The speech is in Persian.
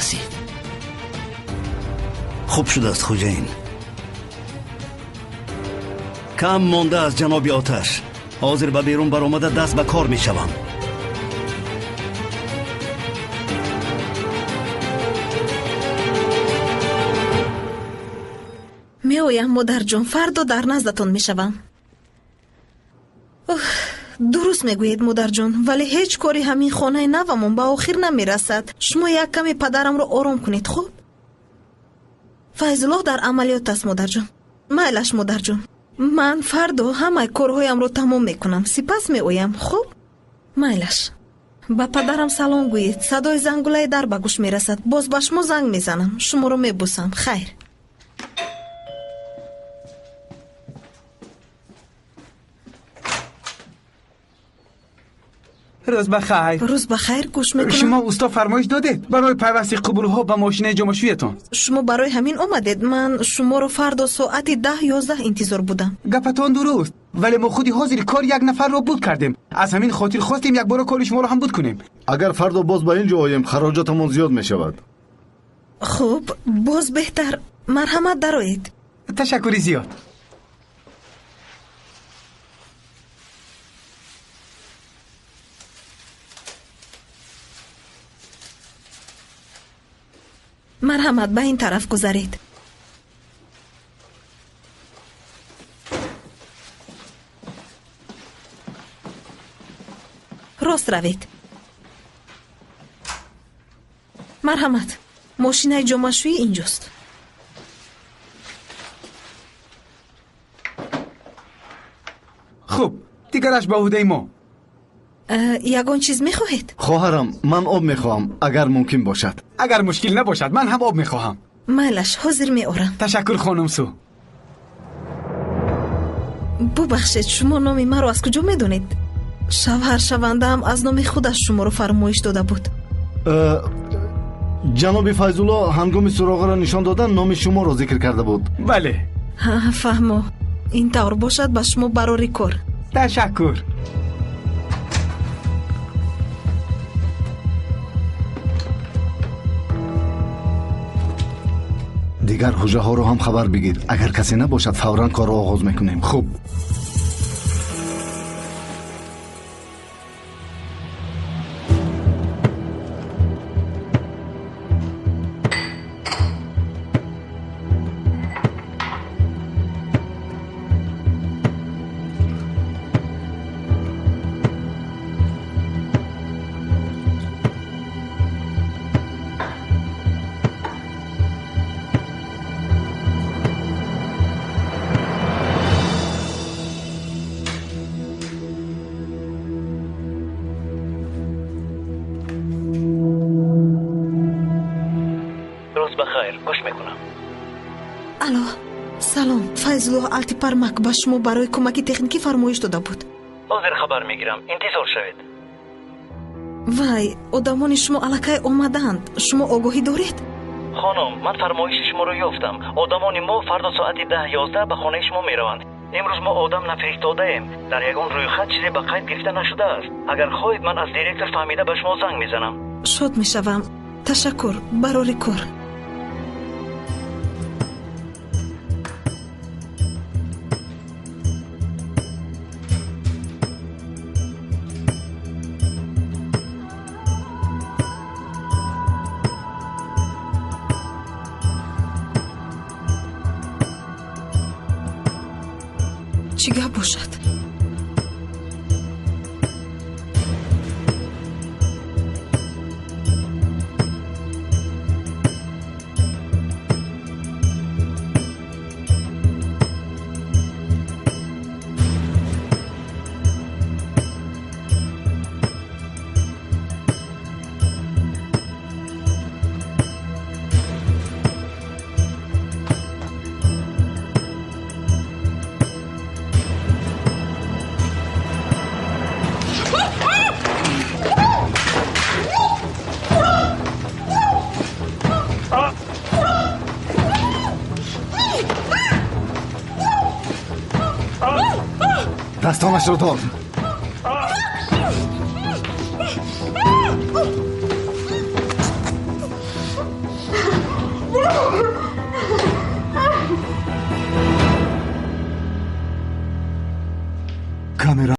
رسید. خوب شده است خوجین. کم مانده از جناب آتش. حاضر به بیرون برآمده دست به کار می شوم. می آیم مادر جان، فردا در نزدتان می شوم. درست می گویید مادر جان، ولی هیچ کاری همین خانه نومون به آخر نمی رسد. شما یک کمی پدرم رو آرام کنید. خوب فیض‌الله در عملیات است مادر جان. میلش مادر جان، من فردا همه کارهایم رو تمام می کنم، سپس می آیم. خوب میلش. با پدرم سلام گویید. صدای زنگوله در به گوش می رسد. باز به شما زنگ می زنم. شما رو می بوسم. خیر. روز بخیر. روز بخیر. گوش میکنم. شما استا فرمایش دادید برای پیوستی قبول ها به ماشین جمعشویتون. شما برای همین آمدید. من شما رو فردا ساعت 10-11 انتظار بودم. گپتان درست، ولی ما خودی حاضر کار یک نفر رو بود کردیم. از همین خاطر خواستیم یک بار کار شما رو هم بود کنیم. اگر فردا باز به اینجا آییم خراجاتمون زیاد می شود. خوب باز بهتر مرحمت درآیید. تشکری زیاد. مرحمت به این طرف گذارید. راست روید. مرحمت. ماشین جمعشویی اینجاست. خوب دیگرش به عهده ما. یگان چیز میخواهید؟ خواهرم من آب میخواهم اگر ممکن باشد. اگر مشکل نباشد من هم آب میخواهم. میلش حاضر میآورم. تشکر خانم سو. ببخشید شما نام من رو از کجا میدونید؟ شوهر شونده هم از نام خودش شما رو فرمایش داده بود. جناب فیض‌الله هنگام سراغ را نشان دادن نام شما را ذکر کرده بود. بله. فهمو. این طور باشد به شما برای کار. تشکر. دیگر حجه ها رو هم خبر بگیر. اگر کسی نباشد فوراً کار را آغاز میکنیم. خوب. فیض‌الله التیپرمک به شما برای کمک تکنیکی فرمایش داده بود. حاضر خبر میگیرم. انتظار شوید. وای آدمان شما الکی آمدند. شما آگاهی دارید؟ خانم من فرمایش شما رو یافتم. آدمان ما فردا ساعت 10-11 به خانه شما میروند. امروز ما آدم نفرستاده ایم. در یگان رویخط چیزی به قید گرفته نشده است. اگر خواهید من از دیرکتور فهمیده به شما زنگ میزنم. شاد میشوم. تشکر برای کار. چیگه باشد؟ دستانش رو دار. камера